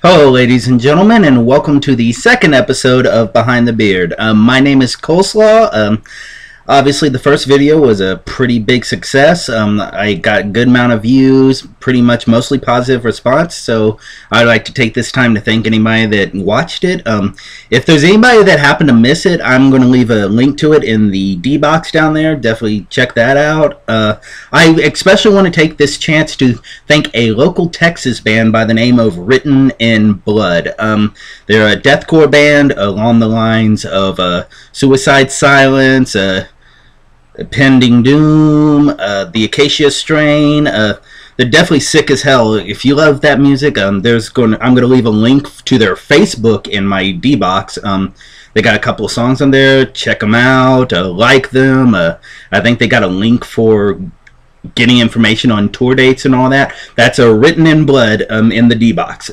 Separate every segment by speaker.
Speaker 1: Hello, ladies and gentlemen, and welcome to the second episode of Behind the Beard. My name is Coleslaw. Obviously, the first video was a pretty big success. I got a good amount of views, pretty much mostly positive response, so I'd like to take this time to thank anybody that watched it. If there's anybody that happened to miss it, I'm going to leave a link to it in the D box down there. Definitely check that out. I especially want to take this chance to thank a local Texas band by the name of Written in Blood. They're a deathcore band along the lines of Suicide Silence, Pending Doom, the Acacia Strain. They're definitely sick as hell. If you love that music, I'm going to leave a link to their Facebook in my D box. They got a couple of songs on there. Check them out. Like them. I think they got a link for getting information on tour dates and all that. That's Written in Blood in the D box.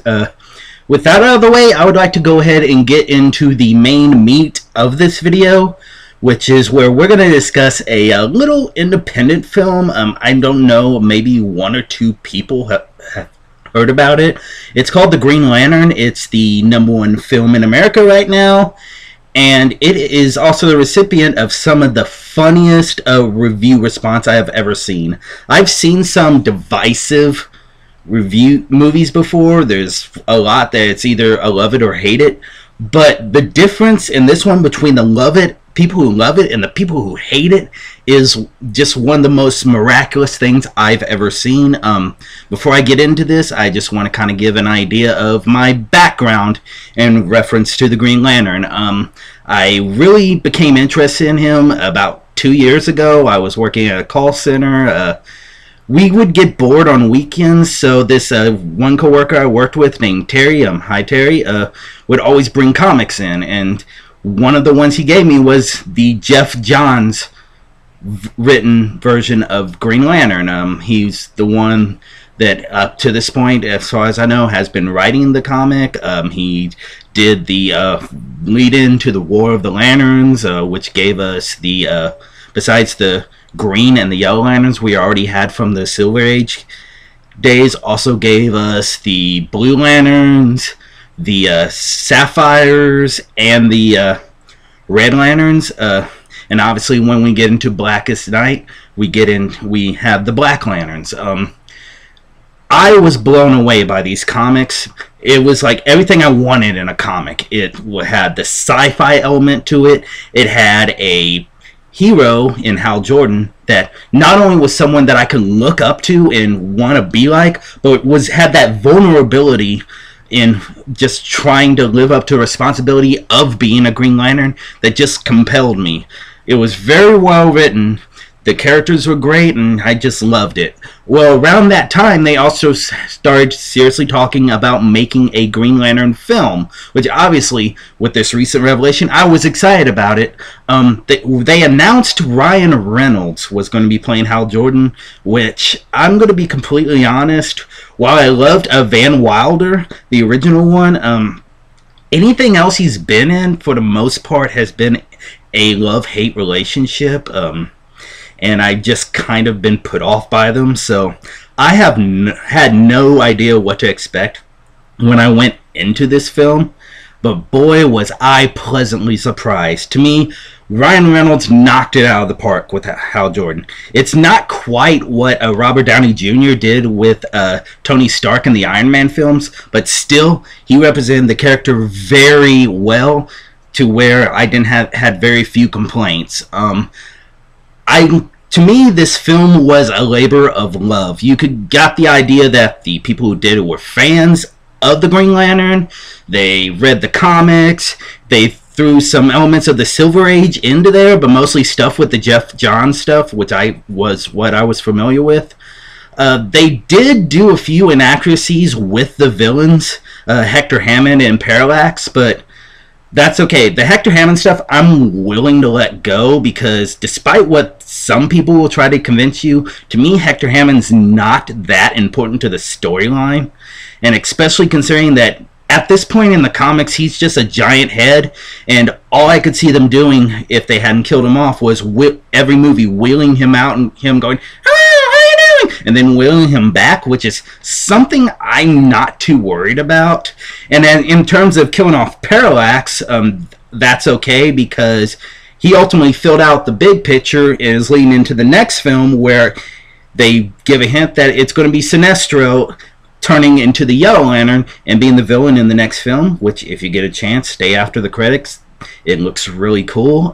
Speaker 1: With that out of the way, I would like to go ahead and get into the main meat of this video, which is where we're going to discuss a little independent film. I don't know, maybe one or two people have heard about it. It's called The Green Lantern. It's the #1 film in America right now, and it is also the recipient of some of the funniest review response I have ever seen. I've seen some divisive review movies before. There's a lot that it's either I love it or hate it, but the difference in this one between the people who love it and the people who hate it is just one of the most miraculous things I've ever seen. Before I get into this, I just want to kind of give an idea of my background in reference to the Green Lantern. I really became interested in him about 2 years ago. I was working at a call center. We would get bored on weekends, so this one coworker I worked with named Terry, hi Terry, would always bring comics in, and one of the ones he gave me was the Jeff Johns written version of Green Lantern. He's the one that up to this point, as far as I know, has been writing the comic. He did the lead-in to the War of the Lanterns, which gave us the, besides the green and the yellow lanterns we already had from the Silver Age days, also gave us the blue lanterns, the sapphires, and the red lanterns, and obviously when we get into Blackest Night, we have the black lanterns. I was blown away by these comics. It was like everything I wanted in a comic. It had the sci-fi element to it. It had a hero in Hal Jordan that not only was someone that I could look up to and want to be like, but had that vulnerability in just trying to live up to the responsibility of being a Green Lantern that just compelled me. It was very well written. The characters were great, and I just loved it. Well, around that time, they also started seriously talking about making a Green Lantern film, which obviously, with this recent revelation, I was excited about it. They announced Ryan Reynolds was going to be playing Hal Jordan, which, I'm going to be completely honest, while I loved Van Wilder, the original one, anything else he's been in, for the most part, has been a love-hate relationship. And I've just kind of been put off by them, so I have had no idea what to expect when I went into this film, but boy was I pleasantly surprised. To me, Ryan Reynolds knocked it out of the park with Hal Jordan. It's not quite what Robert Downey Jr. did with Tony Stark in the Iron Man films, but still, he represented the character very well to where I had very few complaints. To me, this film was a labor of love. You got the idea that the people who did it were fans of the Green Lantern. They read the comics. They threw some elements of the Silver Age into there, but mostly stuff with the Jeff Johns stuff, which what I was familiar with. They did do a few inaccuracies with the villains, Hector Hammond and Parallax, but that's okay. The Hector Hammond stuff, I'm willing to let go, because despite what some people will try to convince you, to me, Hector Hammond's not that important to the storyline. And especially considering that at this point in the comics, he's just a giant head, and all I could see them doing, if they hadn't killed him off, was every movie wheeling him out and him going, "Hello, how you doing?" and then wheeling him back, which is something I'm not too worried about. And then in terms of killing off Parallax, that's okay, because he ultimately filled out the big picture and is leading into the next film where they give a hint that it's going to be Sinestro turning into the Yellow Lantern and being the villain in the next film, which, if you get a chance, stay after the credits. It looks really cool.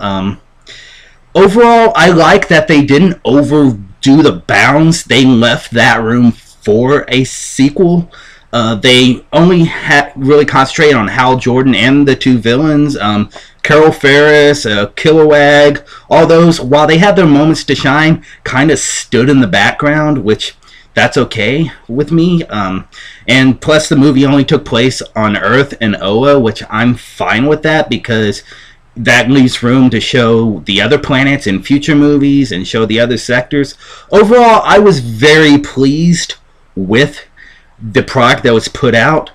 Speaker 1: Overall, I like that they didn't overdo the bounds. They left that room for a sequel. They only really concentrated on Hal Jordan and the two villains, Carol Ferris, Kilowog. All those, while they had their moments to shine, kind of stood in the background, which that's okay with me. And plus, the movie only took place on Earth and Oa, which I'm fine with that, because that leaves room to show the other planets in future movies and show the other sectors. Overall, I was very pleased with the product that was put out,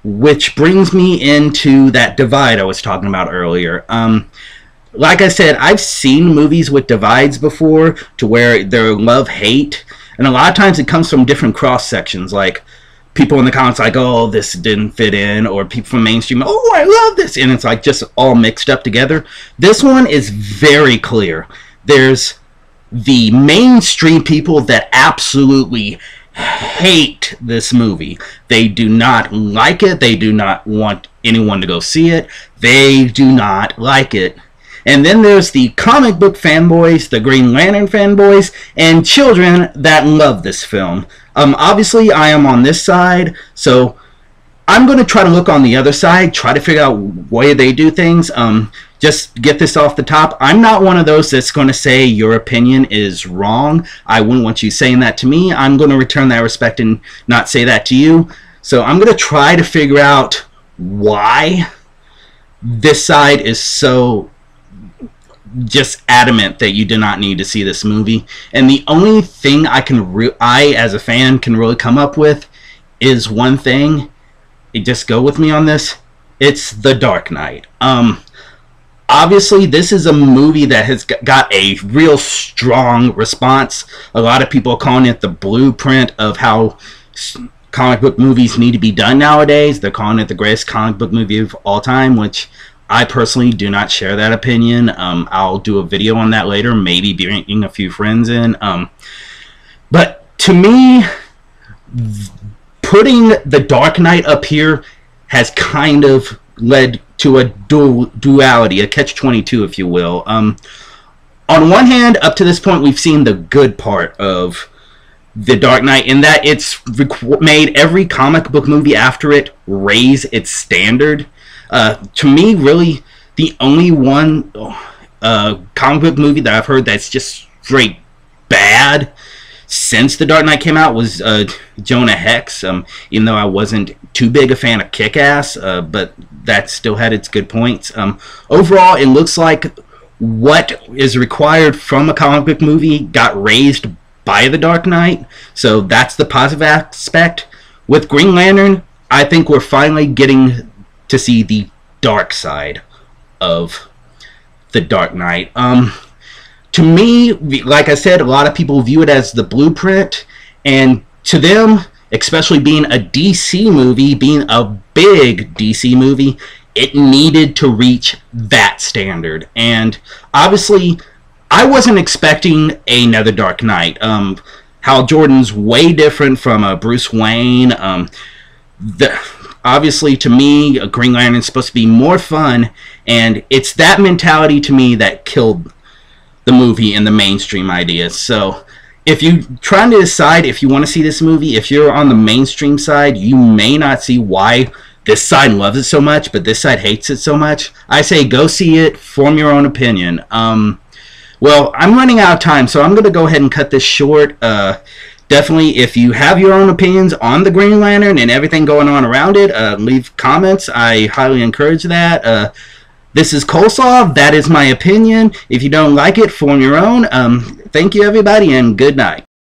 Speaker 1: which brings me into that divide I was talking about earlier. Like I said, I've seen movies with divides before, to where they're love-hate, and a lot of times it comes from different cross-sections, like people in the comments like, oh, this didn't fit in, or people from mainstream, oh, I love this, and it's like just all mixed up together. This one is very clear. There's the mainstream people that absolutely hate this movie. They do not like it. They do not want anyone to go see it. They do not like it. And then there's the comic book fanboys, the Green Lantern fanboys, and children that love this film. Obviously, I am on this side, so I'm going to try to look on the other side, try to figure out why they do things. Just get this off the top. I'm not one of those that's going to say your opinion is wrong. I wouldn't want you saying that to me. I'm going to return that respect and not say that to you. So I'm going to try to figure out why this side is so just adamant that you do not need to see this movie. And the only thing I as a fan can really come up with is one thing. Just go with me on this. It's The Dark Knight. Obviously, this is a movie that has got a real strong response. A lot of people are calling it the blueprint of how comic book movies need to be done nowadays. They're calling it the greatest comic book movie of all time, which I personally do not share that opinion. I'll do a video on that later, maybe bringing a few friends in. But to me, putting The Dark Knight up here has kind of led to a duality, a catch-22, if you will. On one hand, up to this point, we've seen the good part of The Dark Knight, in that it's made every comic book movie after it raise its standard. To me, really, the only one comic book movie that I've heard that's just straight bad since The Dark Knight came out was Jonah Hex, even though I wasn't too big a fan of Kick-Ass, but that still had its good points. Overall, it looks like what is required from a comic book movie got raised by The Dark Knight, so that's the positive aspect. With Green Lantern, I think we're finally getting to see the dark side of The Dark Knight. To me, like I said, a lot of people view it as the blueprint, and to them, especially being a DC movie, being a big DC movie, it needed to reach that standard. And obviously, I wasn't expecting another Dark Knight. Hal Jordan's way different from Bruce Wayne. Obviously, to me, Green Lantern is supposed to be more fun, and it's that mentality to me that killed the movie and the mainstream ideas. So if you're trying to decide if you want to see this movie, if you're on the mainstream side, you may not see why this side loves it so much, but this side hates it so much. I say go see it, form your own opinion. Well, I'm running out of time, so I'm going to go ahead and cut this short. Definitely, if you have your own opinions on the Green Lantern and everything going on around it, leave comments. I highly encourage that. This is Coleslaw. That is my opinion. If you don't like it, form your own. Thank you, everybody, and good night.